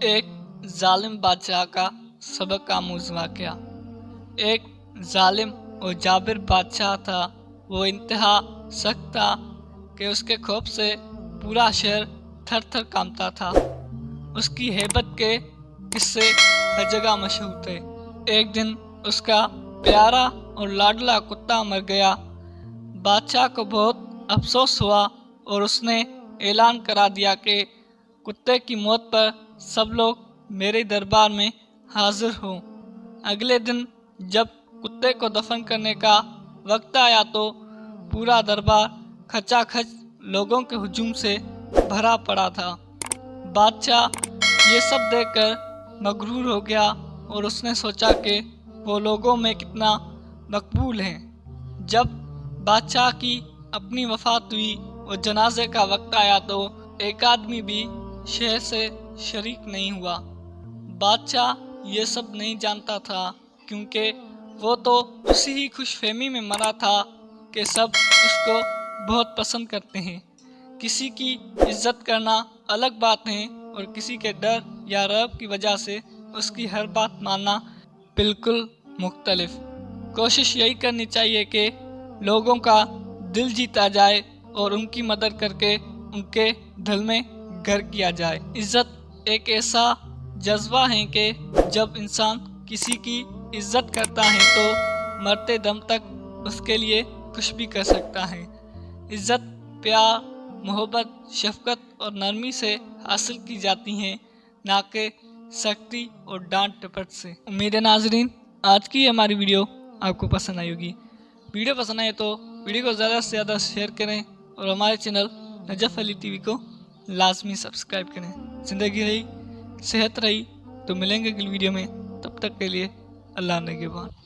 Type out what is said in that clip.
ایک ظالم بادشاہ کا سبق آموز واقعہ۔ ایک ظالم اور جابر بادشاہ تھا۔ وہ انتہا سخت تھا کہ اس کے خوف سے پورا شہر تھر تھر کانپتا تھا۔ اس کی ہیبت کے قصے ہر جگہ مشہور تھے۔ ایک دن اس کا پیارا اور لاڈلا کتا مر گیا۔ بادشاہ کو بہت افسوس ہوا اور اس نے اعلان کرا دیا کہ کتے کی موت پر سب لوگ میرے دربار میں حاضر ہوں۔ اگلے دن جب کتے کو دفن کرنے کا وقت آیا تو پورا دربار کھچا کھچ لوگوں کے ہجوم سے بھرا پڑا تھا۔ بادشاہ یہ سب دیکھ کر مغرور ہو گیا اور اس نے سوچا کہ وہ لوگوں میں کتنا مقبول ہے۔ جب بادشاہ کی اپنی وفات ہوئی اور جنازے کا وقت آیا تو ایک آدمی بھی شہر سے شریک نہیں ہوا۔ بادشاہ یہ سب نہیں جانتا تھا کیونکہ وہ تو اسی ہی خوش فہمی میں مرا تھا کہ سب اس کو بہت پسند کرتے ہیں۔ کسی کی عزت کرنا الگ بات ہے اور کسی کے ڈر یا رعب کی وجہ سے اس کی ہر بات ماننا بالکل مختلف۔ کوشش یہی کرنی چاہیے کہ لوگوں کا دل جیتا جائے اور ان کی مدد کر کے ان کے دل میں گھر کیا جائے۔ عزت ایک ایسا جذبہ ہے کہ جب انسان کسی کی عزت کرتا ہے تو مرتے دم تک اس کے لیے کچھ بھی کر سکتا ہے۔ عزت پیار، محبت، شفقت اور نرمی سے حاصل کی جاتی ہیں، نہ کہ سختی اور ڈانٹ ڈپٹ سے۔ امید ہے ناظرین آج کی ہماری ویڈیو آپ کو پسند آئی ہوگی۔ ویڈیو پسند آئے تو ویڈیو کو زیادہ سے زیادہ شیئر کریں اور ہمارے چینل نجف علی ٹی وی کو لازمی سبسکرائب کریں۔ زندگی رہی، صحت رہی تو ملیں گے اگلی ویڈیو میں، تب تک کے لیے اللہ نگہبان۔